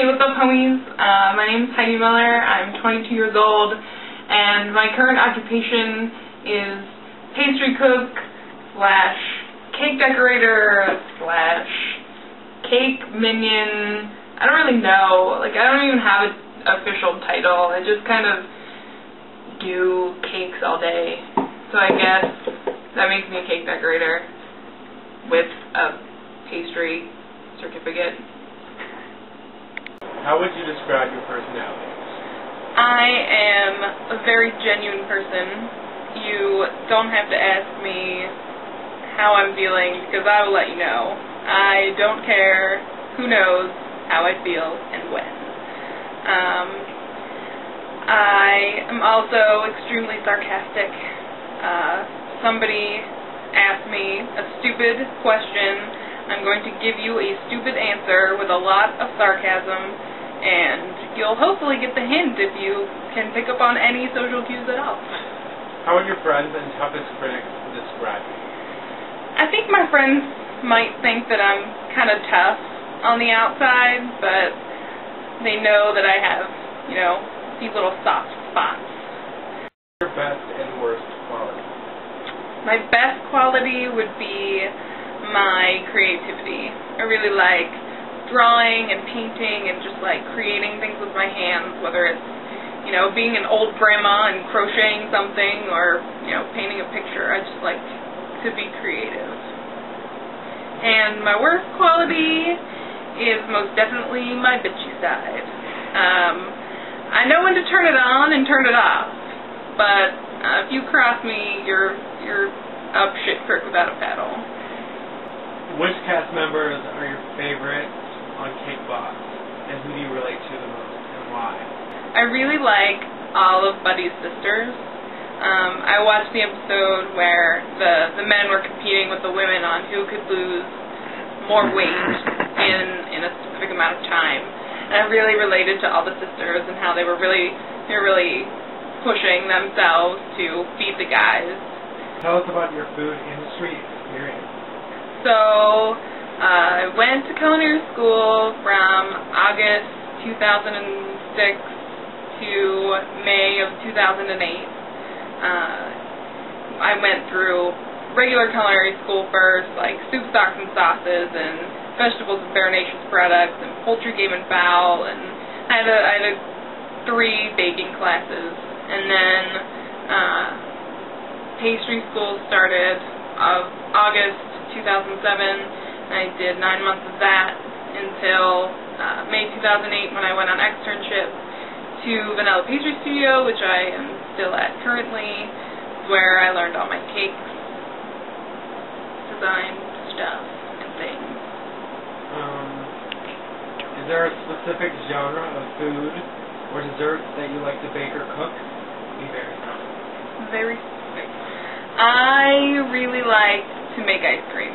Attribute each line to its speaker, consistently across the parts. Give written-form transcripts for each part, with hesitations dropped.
Speaker 1: what's up, homies? My name's Heidi Miller. I'm 22 years old, and my current occupation is pastry cook / cake decorator / cake minion. I don't really know. I don't even have an official title. I just kind of do cakes all day. So I guess that makes me a cake decorator with a pastry certificate.
Speaker 2: How would you describe your personality?
Speaker 1: I am a very genuine person. You don't have to ask me how I'm feeling because I will let you know. I don't care who knows how I feel and when. I am also extremely sarcastic. Somebody asked me a stupid question. I'm going to give you a stupid answer with a lot of sarcasm, and you'll hopefully get the hint if you can pick up on any social cues at all.
Speaker 2: How would your friends and toughest critics describe you?
Speaker 1: I think my friends might think that I'm kind of tough on the outside, but they know that I have, these little soft spots.
Speaker 2: Your best and worst quality?
Speaker 1: My best quality would be my creativity. I really like drawing and painting and just creating things with my hands, whether it's, being an old grandma and crocheting something or, painting a picture. I just like to be creative. And my worst quality is most definitely my bitchy side. I know when to turn it on and turn it off, but if you cross me, you're up shit creek without a paddle.
Speaker 2: Which cast members are your favorites on Cake Boss, and who do you relate to the most, and why?
Speaker 1: I really like all of Buddy's sisters. I watched the episode where the men were competing with the women on who could lose more weight in a specific amount of time. And I really related to all the sisters and how they were really pushing themselves to beat the guys.
Speaker 2: Tell us about your food industry experience.
Speaker 1: So, I went to culinary school from August 2006 to May of 2008. I went through regular culinary school first, like soup, stocks, and sauces, and vegetables and Bare Nations products, and poultry, game, and fowl, and I had 3 baking classes, and then pastry school started August 2007. I did 9 months of that until May 2008 when I went on externship to Vanilla Pastry Studio, which I am still at currently, where I learned all my cakes, design stuff, and things.
Speaker 2: Is there a specific genre of food or dessert that you like to bake or cook? Be very specific.
Speaker 1: Very specific. I really like to make ice cream.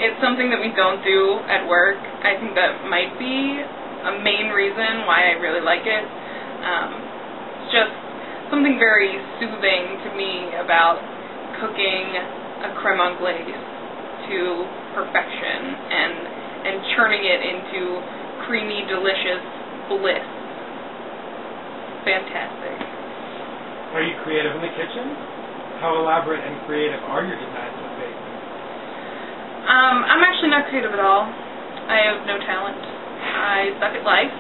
Speaker 1: It's something that we don't do at work. I think that might be a main reason why I really like it. It's just something very soothing to me about cooking a creme anglaise to perfection and churning it into creamy, delicious bliss. Fantastic.
Speaker 2: Are you creative in the kitchen? How elaborate and creative are your designs with baking?
Speaker 1: I'm actually not creative at all. I have no talent. I suck at life.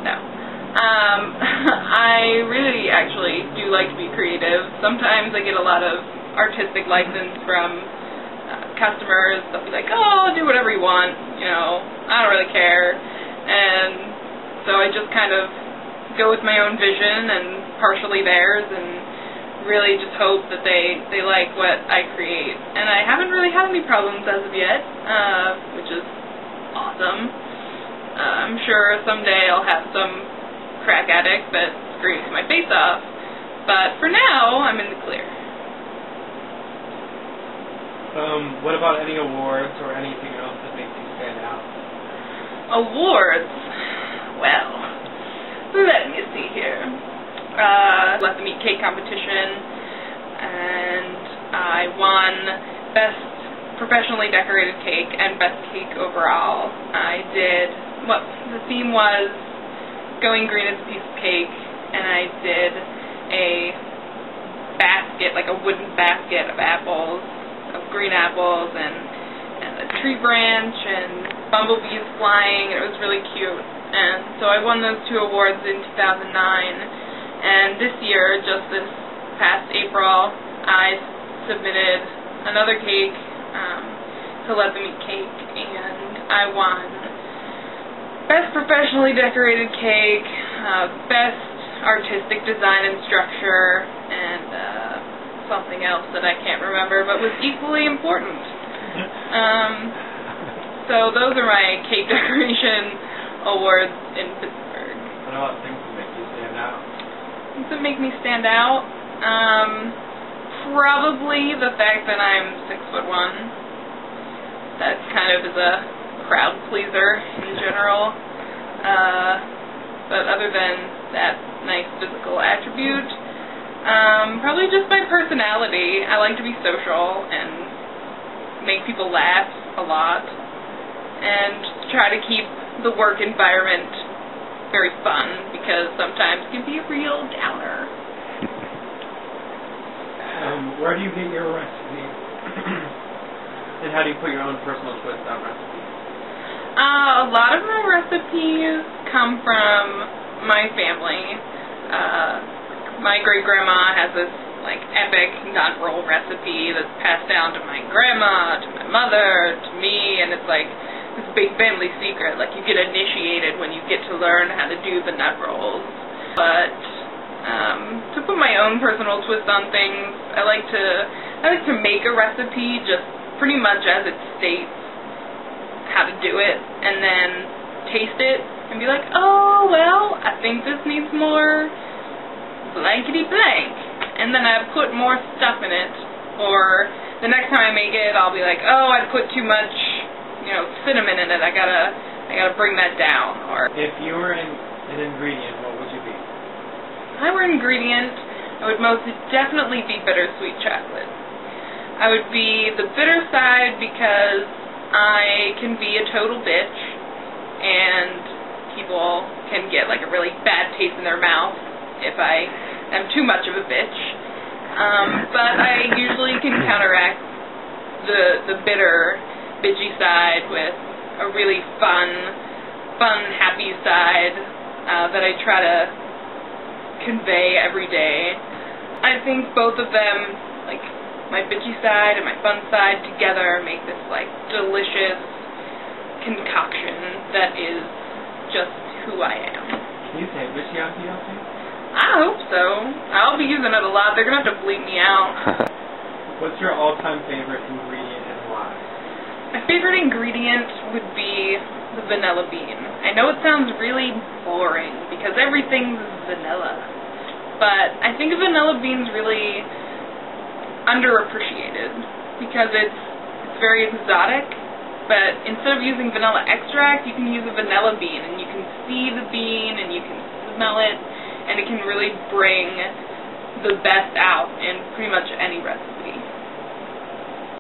Speaker 1: No. I really actually do like to be creative. Sometimes I get a lot of artistic license from customers. They'll be like, oh, do whatever you want. I don't really care. And so I just kind of go with my own vision and partially theirs and really just hope that they like what I create. And I haven't really had any problems as of yet, which is awesome. I'm sure someday I'll have some crack addict that screams my face off, but for now, I'm in the clear.
Speaker 2: What about any awards or anything else that makes you stand out?
Speaker 1: Awards? Well, let me see here. Let the Meat Cake competition, and I won Best Professionally Decorated Cake and Best Cake overall. I did the theme was going green as a piece of cake, and I did a basket, like a wooden basket of apples, of green apples, and a tree branch, and bumblebees flying, and it was really cute. And so I won those 2 awards in 2009, and this year, just this past April, I submitted another cake to Let Them Eat Cake, and I won Best Professionally Decorated Cake, Best Artistic Design and Structure, and something else that I can't remember, but was equally important. So those are my cake decoration awards in Pittsburgh.
Speaker 2: What about things that make you stand out?
Speaker 1: Things that make me stand out? Probably the fact that I'm 6'1". That kind of is a crowd pleaser in general. But other than that nice physical attribute, probably just my personality. I like to be social and make people laugh a lot, and try to keep the work environment very fun, because sometimes it can be a real downer.
Speaker 2: Where do you get your recipes? And how do you put your own personal twist on recipes?
Speaker 1: A lot of my recipes come from my family. My great-grandma has this epic nut roll recipe that's passed down to my grandma, to my mother, to me, and it's this big family secret. You get initiated when you get to learn how to do the nut rolls. But to put my own personal twist on things, I like to make a recipe just pretty much as it states how to do it, and then taste it and be like, oh, well, I think this needs more blankety blank, and then I put more stuff in it. Or the next time I make it, I'll be like, oh, I put too much, cinnamon in it. I gotta bring that down. Or
Speaker 2: if you were an ingredient, what would you be?
Speaker 1: If I were an ingredient, I would most definitely be bittersweet chocolate. I would be the bitter side because I can be a total bitch, and people can get a really bad taste in their mouth if I am too much of a bitch. But I usually can counteract the bitter, bitchy side with a really fun, happy side that I try to convey every day. I think both of them, my bitchy side and my fun side together, make this delicious concoction that is just who I am.
Speaker 2: Can you say bitchy on PLC?
Speaker 1: I hope so. I'll be using it a lot. They're gonna have to bleep me out.
Speaker 2: What's your all-time favorite ingredient and why?
Speaker 1: My favorite ingredient would be the vanilla bean. I know it sounds really boring because everything's vanilla, but I think vanilla bean's really underappreciated because it's very exotic. But instead of using vanilla extract, you can use a vanilla bean, and you can see the bean and you can smell it, and it can really bring the best out in pretty much any recipe.